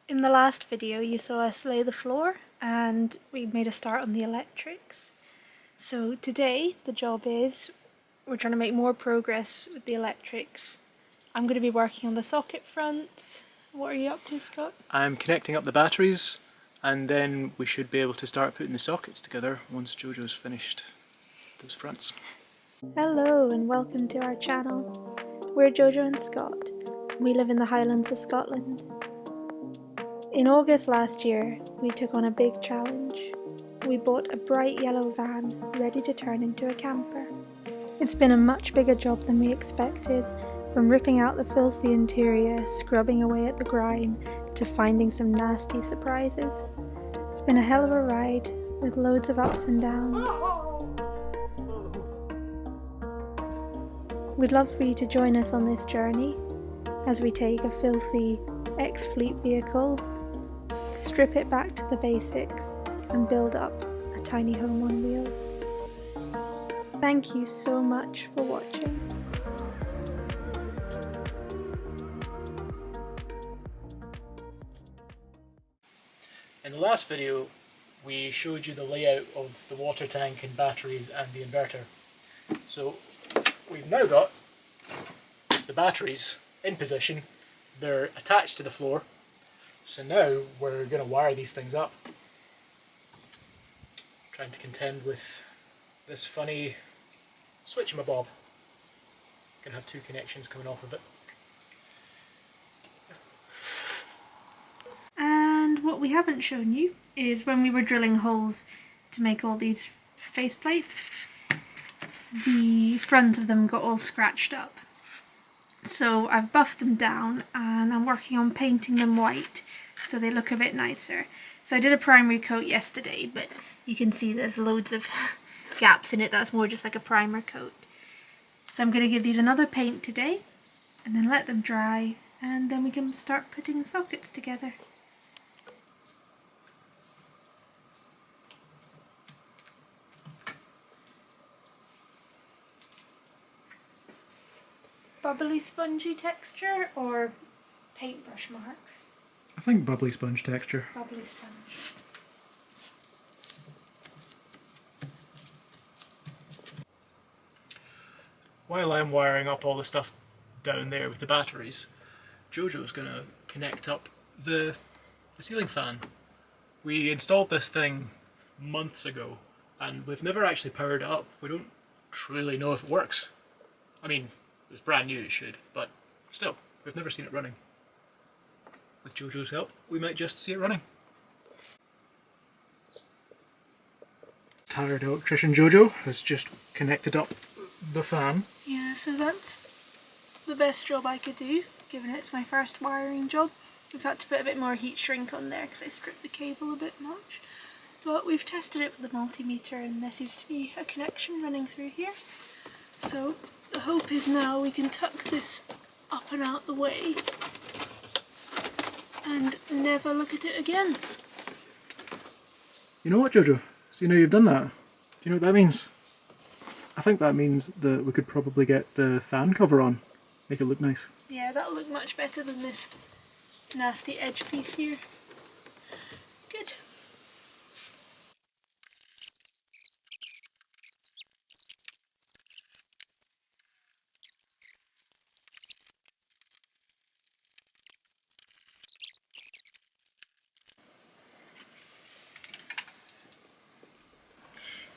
In the last video you saw us lay the floor and we made a start on the electrics. So today the job is we're trying to make more progress with the electrics. I'm going to be working on the socket fronts. What are you up to, Scott? I'm connecting up the batteries and then we should be able to start putting the sockets together once Jojo's finished those fronts. Hello and welcome to our channel. We're Jojo and Scott. We live in the Highlands of Scotland. In August last year, we took on a big challenge. We bought a bright yellow van ready to turn into a camper. It's been a much bigger job than we expected, from ripping out the filthy interior, scrubbing away at the grime, to finding some nasty surprises. It's been a hell of a ride, with loads of ups and downs. We'd love for you to join us on this journey, as we take a filthy ex-fleet vehicle, strip it back to the basics, and build up a tiny home on wheels. Thank you so much for watching. In the last video we showed you the layout of the water tank and batteries and the inverter. So we've now got the batteries in position, they're attached to the floor, so now we're going to wire these things up. Trying to contend with this funny switch-em-a-bob. Gonna have two connections coming off of it. And what we haven't shown you is when we were drilling holes to make all these face plates, the front of them got all scratched up. So I've buffed them down and I'm working on painting them white so they look a bit nicer. So I did a primary coat yesterday, but you can see there's loads of gaps in it. That's more just like a primer coat. So I'm going to give these another paint today and then let them dry, and then we can start putting sockets together. Bubbly spongy texture or paintbrush marks? I think bubbly sponge texture. Bubbly sponge. While I'm wiring up all the stuff down there with the batteries, Jojo's going to connect up the ceiling fan. We installed this thing months ago and we've never actually powered it up. We don't truly know if it works. I mean, it's brand new, it should, but still, we've never seen it running. With Jojo's help, we might just see it running. Tired electrician Jojo has just connected up the fan. Yeah, so that's the best job I could do, given it's my first wiring job. We've had to put a bit more heat shrink on there because I stripped the cable a bit much. But we've tested it with the multimeter and there seems to be a connection running through here. So the hope is now we can tuck this up and out the way and never look at it again. You know what, Jojo? So you know you've done that. Do you know what that means? I think that means that we could probably get the fan cover on. Make it look nice. Yeah, that'll look much better than this nasty edge piece here. Good.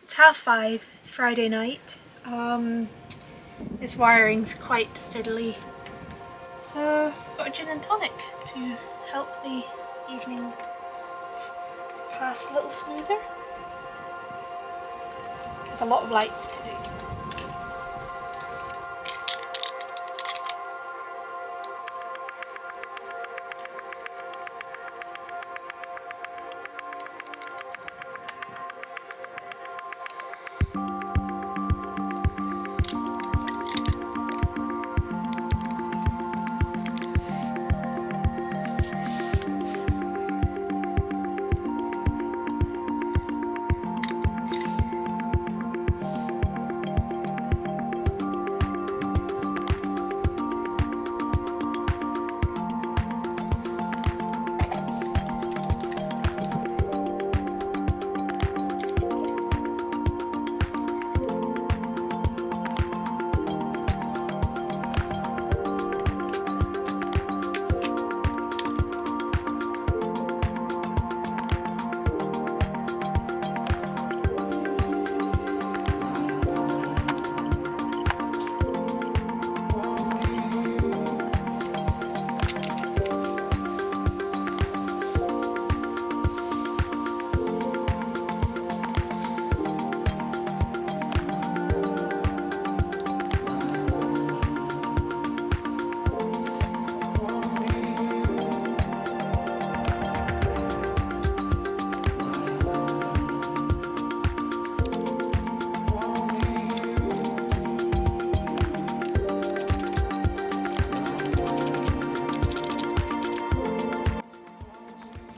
It's 5:30, it's Friday night. This wiring's quite fiddly. So I've got a gin and tonic to help the evening pass a little smoother. There's a lot of lights to do.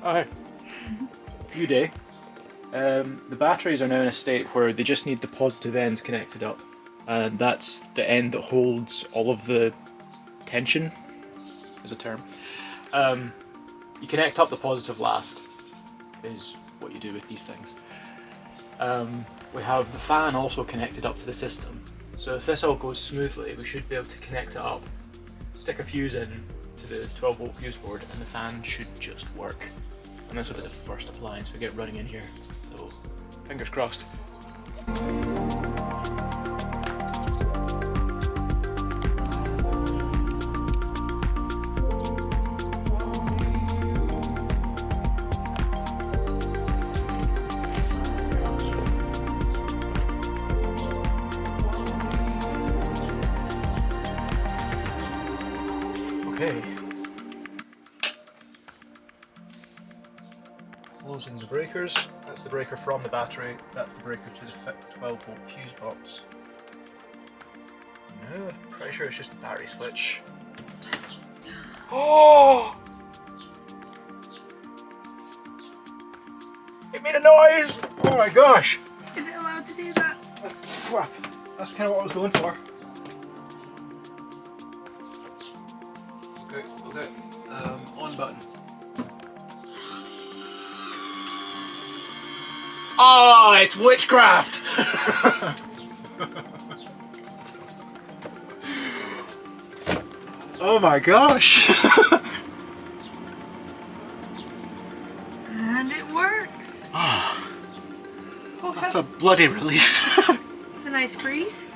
Hi. New day. The batteries are now in a state where they just need the positive ends connected up, and that's the end that holds all of the tension, is a term. You connect up the positive last, is what you do with these things. We have the fan also connected up to the system, so if this all goes smoothly, we should be able to connect it up, stick a fuse in to the 12 volt fuse board, and the fan should just work. And this will be the first appliance we get running in here, so fingers crossed. Okay. Closing the breakers. That's the breaker from the battery. That's the breaker to the 12 volt fuse box. No, pretty sure it's just the battery switch. Oh! It made a noise! Oh my gosh! Is it allowed to do that? That's kind of what I was going for. Okay. On button. Oh, it's witchcraft! Oh my gosh! And it works. Oh, Oh, that's a bloody relief. it's a nice breeze.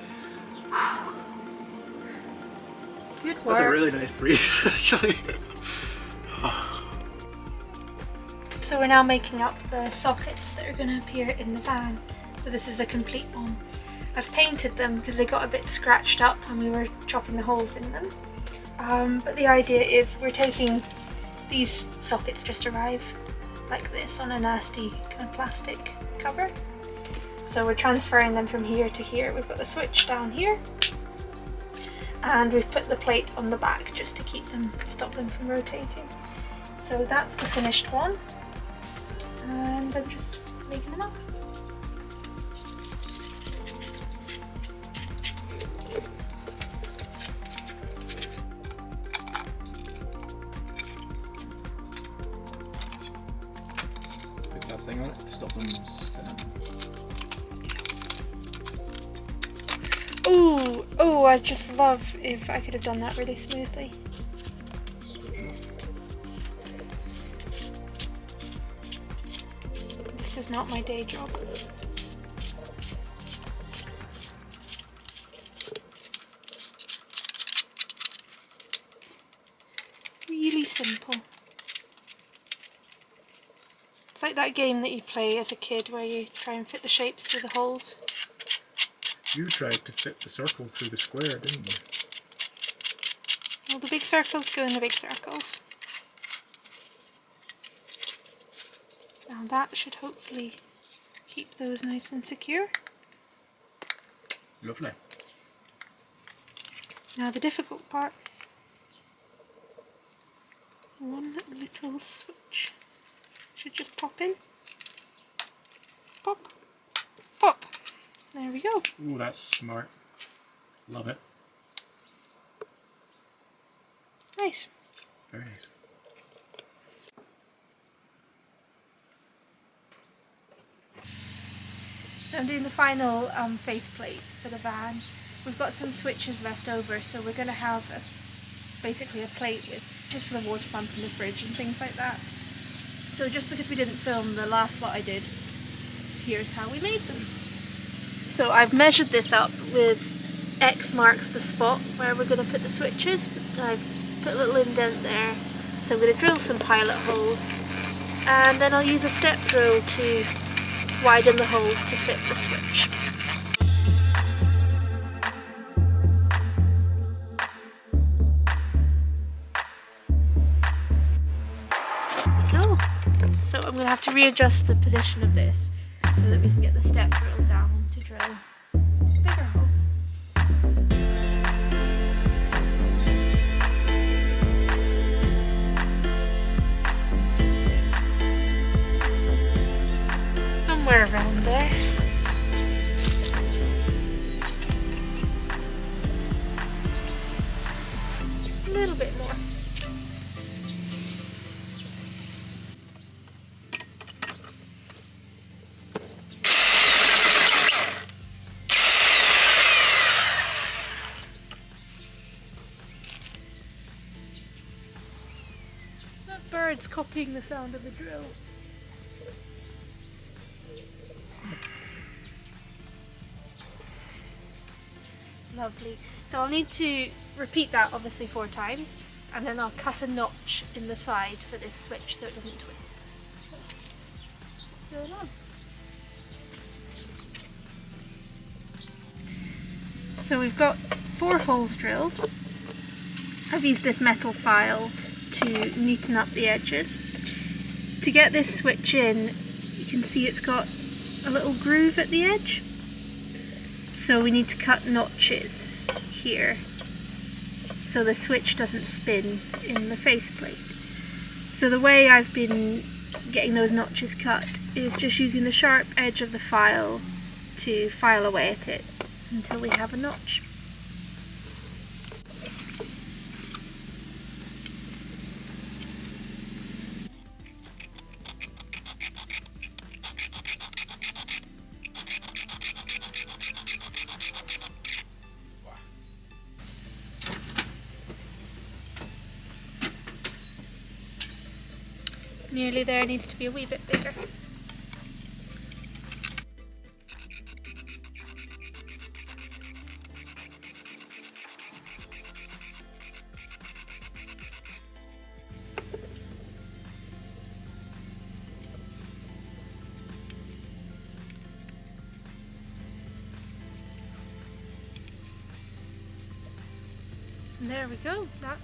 Good work. That's a really nice breeze, actually. So we're now making up the sockets that are going to appear in the van. So this is a complete one. I've painted them because they got a bit scratched up when we were chopping the holes in them. But the idea is we're taking these sockets just arrive like this on a nasty kind of plastic cover. So we're transferring them from here to here. We've got the switch down here. And we've put the plate on the back just to stop them from rotating. So that's the finished one. And I'm just making them up. Put that thing on it to stop them spinning. Oh, I'd just love if I could have done that really smoothly. This is not my day job. Really simple. It's like that game that you play as a kid where you try and fit the shapes through the holes. You tried to fit the circle through the square, didn't you? Well, the big circles go in the big circles. Now that should hopefully keep those nice and secure. Lovely. Now the difficult part. One little switch should just pop in. Pop. Pop. There we go. Ooh, that's smart. Love it. Nice. Very nice. So I'm doing the final faceplate for the van. We've got some switches left over, so we're going to have basically a plate with just for the water pump and the fridge and things like that. So just because we didn't film the last lot I did, here's how we made them. So I've measured this up with X marks the spot where we're going to put the switches. I've put a little indent there, so I'm going to drill some pilot holes, and then I'll use a step drill to widen the holes to fit the switch. There we go. So I'm going to have to readjust the position of this so that we can get the step drill down to drill a bigger hole. somewhere around there. A little bit more. That bird's copying the sound of the drill. Lovely. So I'll need to repeat that obviously 4 times, and then I'll cut a notch in the side for this switch so it doesn't twist. So, let's go on. So we've got 4 holes drilled. I've used this metal file to neaten up the edges. To get this switch in, you can see it's got a little groove at the edge. So we need to cut notches here so the switch doesn't spin in the faceplate. So the way I've been getting those notches cut is just using the sharp edge of the file to file away at it until we have a notch. Nearly there, needs to be a wee bit bigger. And there we go, that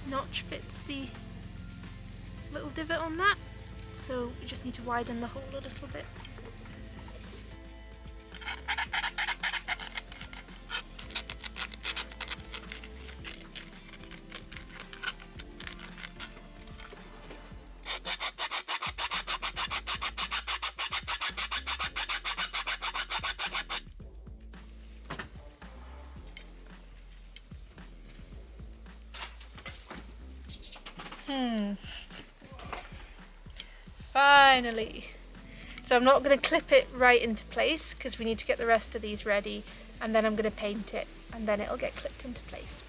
notch fits the little divot on that, so we just need to widen the hole a little bit. Finally! So I'm not going to clip it right into place because we need to get the rest of these ready, and then I'm going to paint it and then it'll get clipped into place.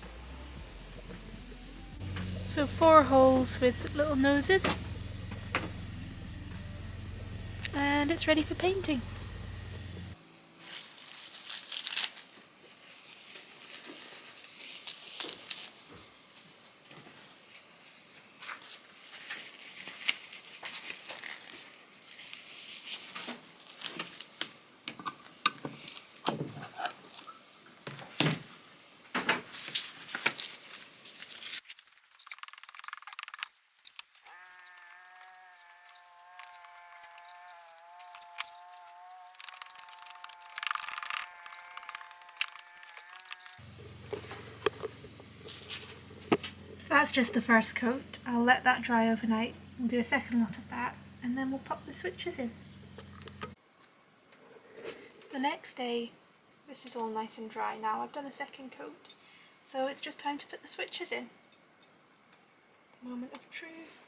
So 4 holes with little noses and it's ready for painting. So that's just the first coat. I'll let that dry overnight. We'll do a second lot of that and then we'll pop the switches in. The next day, this is all nice and dry now. I've done a second coat, so it's just time to put the switches in. The moment of truth.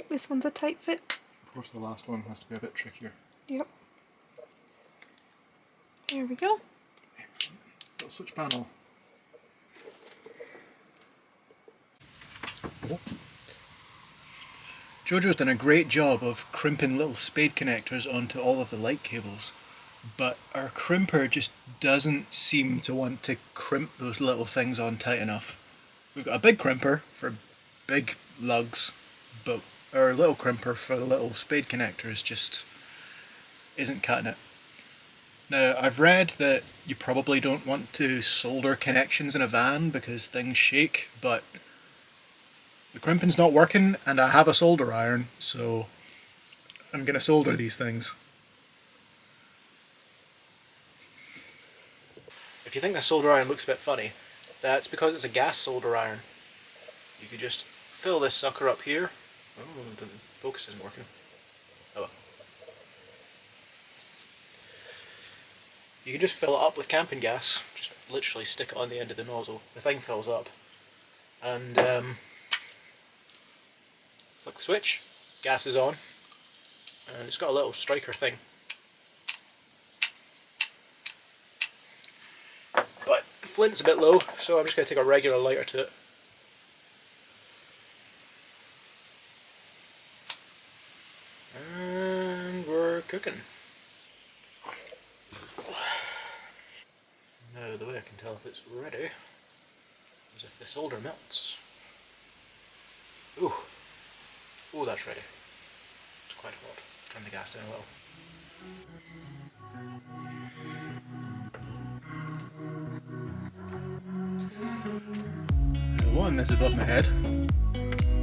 This one's a tight fit. Of course the last one has to be a bit trickier. Yep. There we go. Excellent. Little switch panel. Oh. Jojo's done a great job of crimping little spade connectors onto all of the light cables, but our crimper just doesn't seem to want to crimp those little things on tight enough. We've got a big crimper for big lugs, but our little crimper for the little spade connectors just isn't cutting it. Now, I've read that you probably don't want to solder connections in a van because things shake, but the crimping's not working and I have a solder iron, so I'm going to solder these things. If you think the solder iron looks a bit funny, that's because it's a gas solder iron. You could just fill this sucker up here. Oh, the focus isn't working. Oh well. You can just fill it up with camping gas. Just literally stick it on the end of the nozzle. The thing fills up. And flick the switch, gas is on, and it's got a little striker thing. But the flint's a bit low, so I'm just going to take a regular lighter to it. And we're cooking. Now the way I can tell if it's ready is if the solder melts. Ooh, ooh, that's ready. It's quite hot. Turn the gas down a little. One is above my head.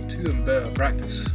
Two, I'm better at practice.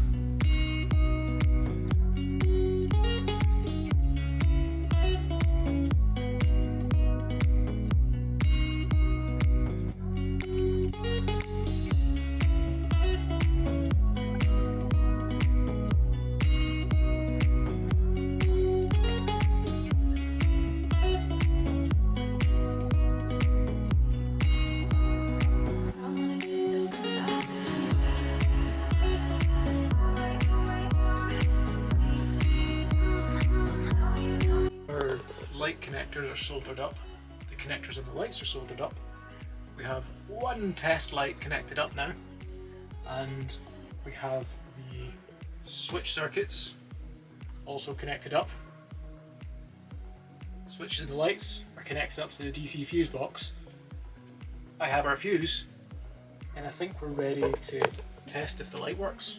Our light connectors are soldered up. The connectors on the lights are soldered up. We have one test light connected up now, and we have the switch circuits also connected up. Switches in the lights are connected up to the DC fuse box. I have our fuse, and I think we're ready to test if the light works.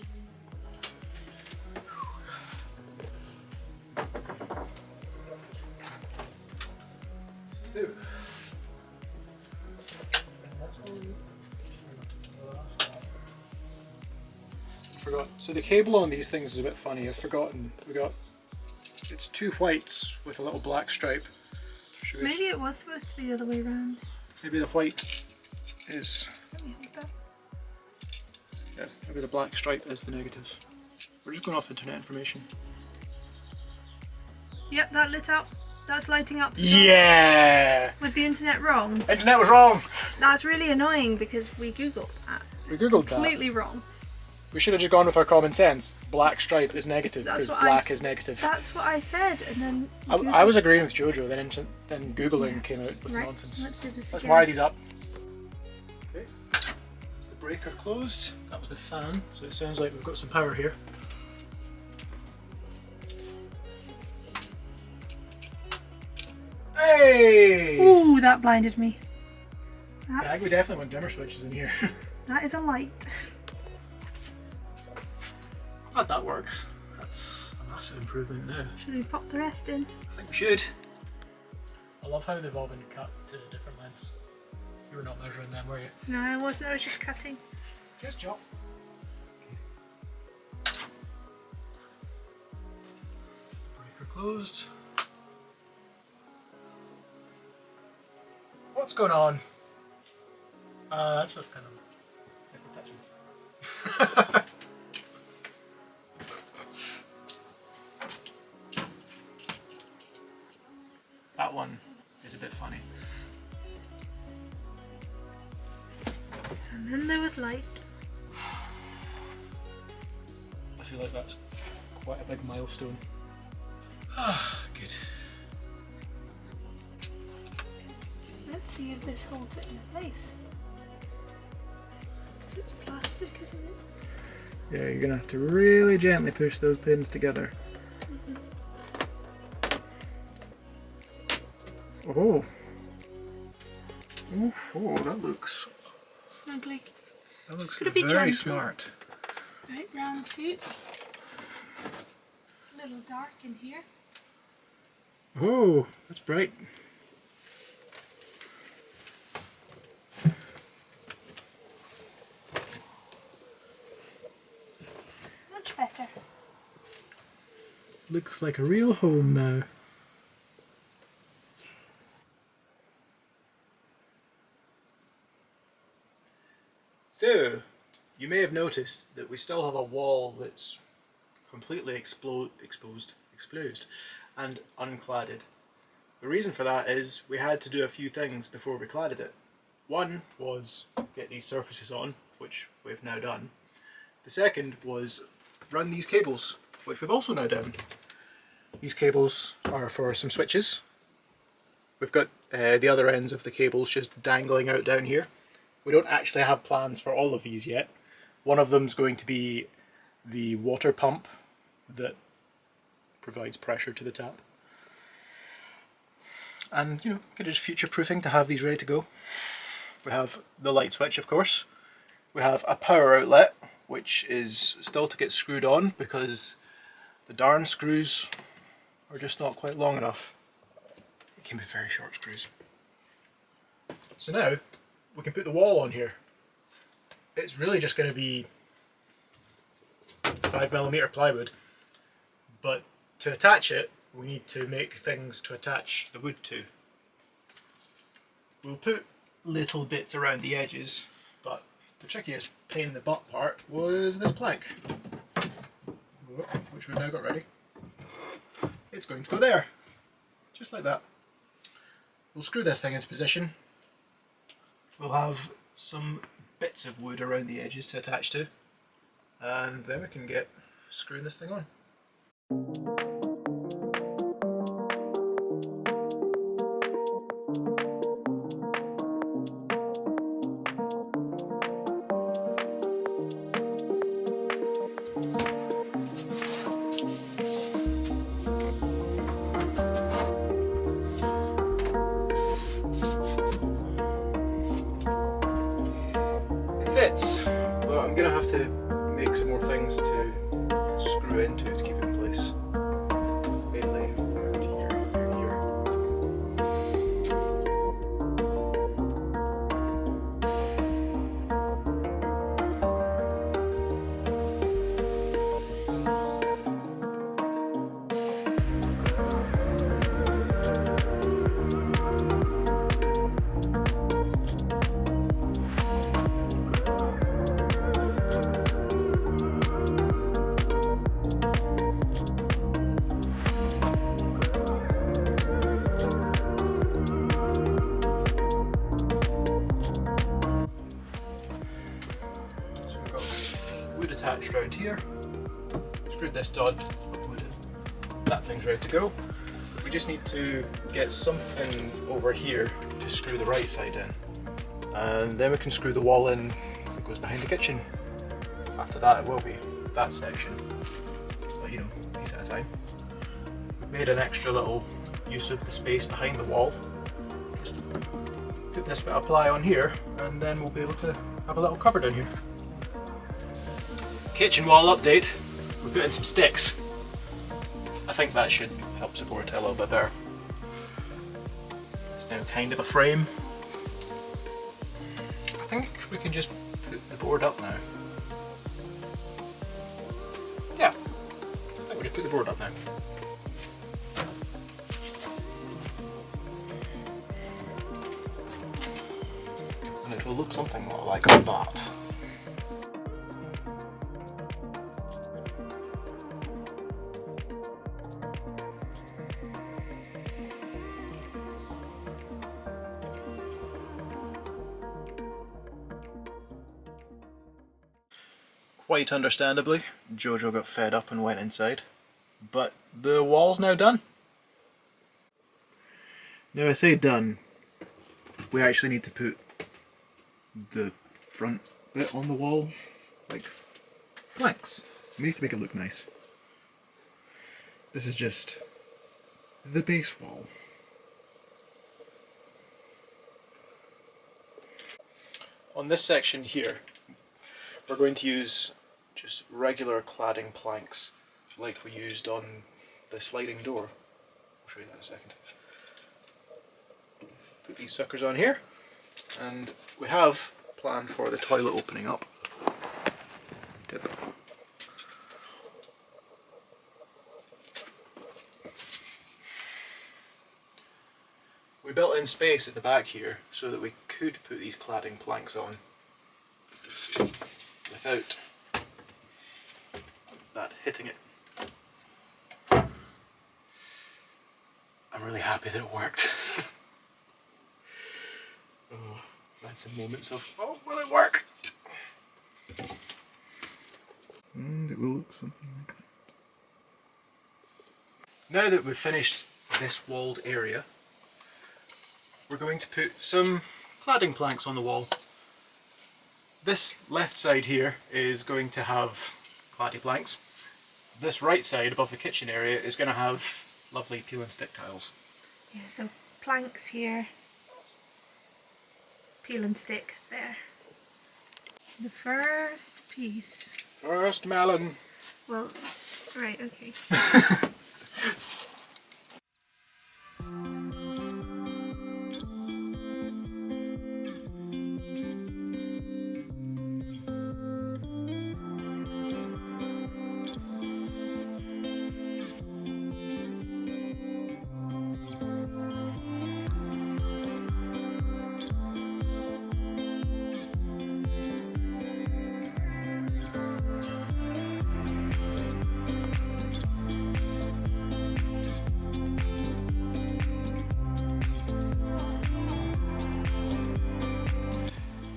So, forgot. So the cable on these things is a bit funny. I've forgotten. It's two whites with a little black stripe. Maybe it was supposed to be the other way around. Maybe the white is. Let me hold that. Yeah, maybe the black stripe is the negative. We're just going off internet information. Yep, that lit up. That's lighting up. Yeah! Was the internet wrong? Internet was wrong! That's really annoying because we googled that. We googled that. Completely wrong. We should have just gone with our common sense. Black stripe is negative because black is negative. That's what I said, and then I was agreeing with Jojo, then Googling came out with nonsense. Let's do this Let's again. wire these up. Okay. Is the breaker closed? That was the fan, so it sounds like we've got some power here. Hey! Ooh, that blinded me. Yeah, I think we definitely want dimmer switches in here. That is a light. Glad that works. That's a massive improvement now. Should we pop the rest in? I think we should. I love how they've all been cut to different lengths. You were not measuring them, were you? No, I wasn't. I was just cutting. Cheers, Jock. Breaker closed. What's going on? That's what's kind of. You have to touch me. That one is a bit funny. And then there was light. I feel like that's quite a big milestone. Ah, good. Let's see if this holds it in place. Because it's plastic, isn't it? Yeah, you're gonna have to really gently push those pins together. Oh. Oh, that looks Snugly. very be gentle. smart. Right, round two. It's a little dark in here. Oh, that's bright. Much better. Looks like a real home now. So, you may have noticed that we still have a wall that's completely exposed and uncladded. The reason for that is we had to do a few things before we cladded it. One was get these surfaces on, which we've now done. The second was run these cables, which we've also now done. These cables are for some switches. We've got the other ends of the cables just dangling out down here. We don't actually have plans for all of these yet. One of them's going to be the water pump that provides pressure to the tap. And, you know, kind of just future-proofing to have these ready to go. We have the light switch, of course. We have a power outlet, which is still to get screwed on because the darn screws are just not quite long enough. It can be very short screws. So now we can put the wall on here. It's really just going to be 5mm plywood, but to attach it we need to make things to attach the wood to. We'll put little bits around the edges, but the trickiest pain in the butt part was this plank, which we've now got ready. It's going to go there, just like that. We'll screw this thing into position. We'll have some bits of wood around the edges to attach to, and then we can get screwing this thing on. Fits, but I'm gonna have to make some more things to screw into to keep it in place. Mainly around here and here. Wood attached around here, screwed this dot of wood in. That thing's ready to go. We just need to get something over here to screw the right side in, and then we can screw the wall in that goes behind the kitchen. After that it will be that section, but you know, piece at a time. We've made an extra little use of the space behind the wall. Just put this bit of ply on here and then we'll be able to have a little cupboard in here. Kitchen wall update. We put in some sticks. I think that should help support it a little bit better. It's now kind of a frame. I think we can just put the board up now. Yeah, I think we'll just put the board up now. And it will look something like that. Quite understandably, Jojo got fed up and went inside, but the wall's now done. Now I say done, we actually need to put the front bit on the wall, like planks. We need to make it look nice. This is just the base wall. On this section here, we're going to use just regular cladding planks like we used on the sliding door. I'll show you that in a second. Put these suckers on here, and we have planned for the toilet opening up. Tip. We built in space at the back here so that we could put these cladding planks on without that hitting it. I'm really happy that it worked. Oh, I had some moments of, oh, will it work? And it will look something like that. Now that we've finished this walled area, we're going to put some cladding planks on the wall. This left side here is going to have cladding planks. This right side above the kitchen area is going to have lovely peel and stick tiles. Yeah, so planks here, peel and stick there. The first piece. First melon. Well, right, okay.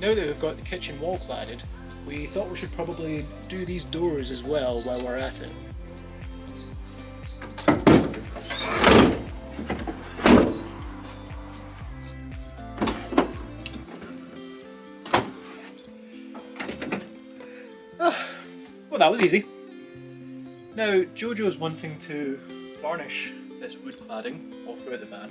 Now that we've got the kitchen wall cladded, we thought we should probably do these doors as well while we're at it. Well, that was easy. Now, Jojo's wanting to varnish this wood cladding all throughout the van.